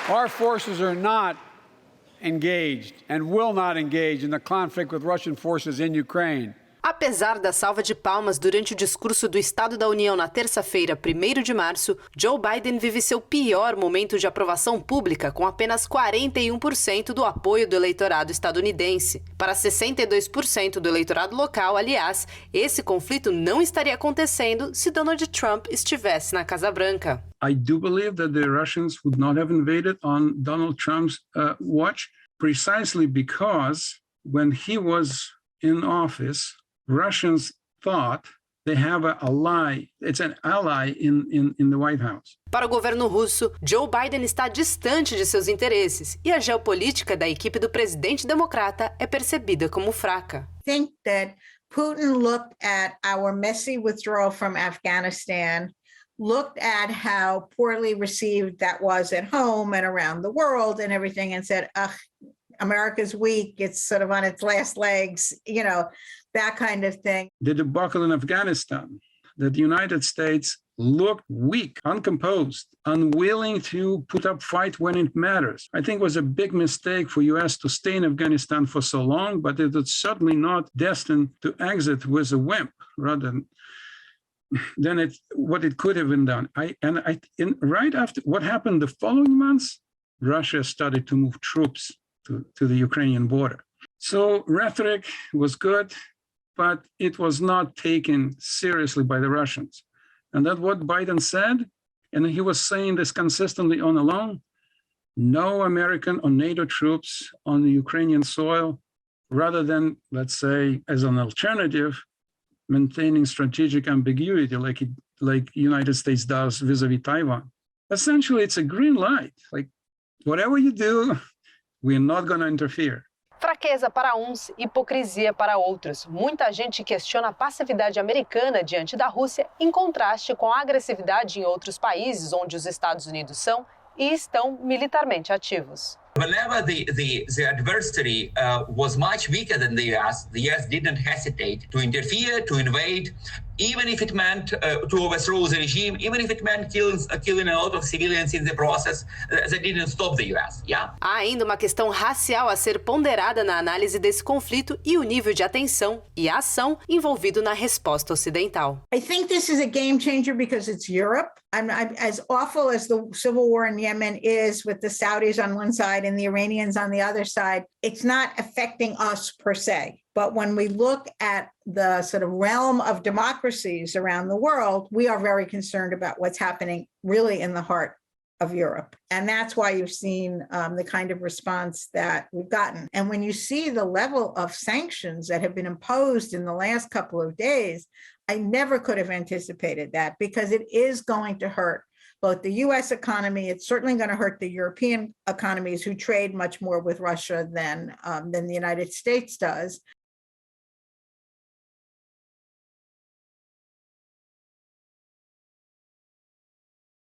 Our forces are not engaged and will not engage in the conflict with Russian forces in Ukraine. Apesar da salva de palmas durante o discurso do Estado da União na terça-feira, 1º de março, Joe Biden vive seu pior momento de aprovação pública, com apenas 41% do apoio do eleitorado estadunidense. Para 62% do eleitorado local, aliás, esse conflito não estaria acontecendo se Donald Trump estivesse na Casa Branca. I do believe that the Russians would not have invaded on Donald Trump's watch, precisely because when he was in office, Russians thought they have an ally in the White House. Para o governo russo, Joe Biden está distante de seus interesses e a geopolítica da equipe do presidente democrata é percebida como fraca. I think that Putin looked at our messy withdrawal from Afghanistan, looked at how poorly received that was at home and around the world and everything, and said, America's weak, it's sort of on its last legs, that kind of thing. The debacle in Afghanistan, that the United States looked weak, uncomposed, unwilling to put up fight when it matters. I think it was a big mistake for US to stay in Afghanistan for so long, but it was certainly not destined to exit with a wimp rather than what it could have been done. Right after what happened the following months, Russia started to move troops to the Ukrainian border. So rhetoric was good, but it was not taken seriously by the Russians. And that's what Biden said, and he was saying this consistently on alone: no American or NATO troops on the Ukrainian soil, rather than, let's say, as an alternative, maintaining strategic ambiguity like the United States does vis-a-vis Taiwan. Essentially, it's a green light. Like, whatever you do, we're not going to interfere. Fraqueza para uns, hipocrisia para outros. Muita gente questiona a passividade americana diante da Rússia, em contraste com a agressividade em outros países onde os Estados Unidos são e estão militarmente ativos. Whenever the adversary was much weaker than the US didn't hesitate to interfere, to invade, even if it meant to overthrow the regime, even if it meant killing a lot of civilians in the process, they didn't stop the US. Yeah? Há ainda uma questão racial a ser ponderada na análise desse conflito e o nível de atenção e ação envolvido na resposta ocidental. I think this is a game changer because it's Europe. As awful as the civil war in Yemen is, with the Saudis on one side and the Iranians on the other side, it's not affecting us per se. But when we look at the sort of realm of democracies around the world, we are very concerned about what's happening really in the heart of Europe. And that's why you've seen the kind of response that we've gotten. And when you see the level of sanctions that have been imposed in the last couple of days, I never could have anticipated that, because it is going to hurt both the US economy. It's certainly going to hurt the European economies, who trade much more with Russia than the United States does.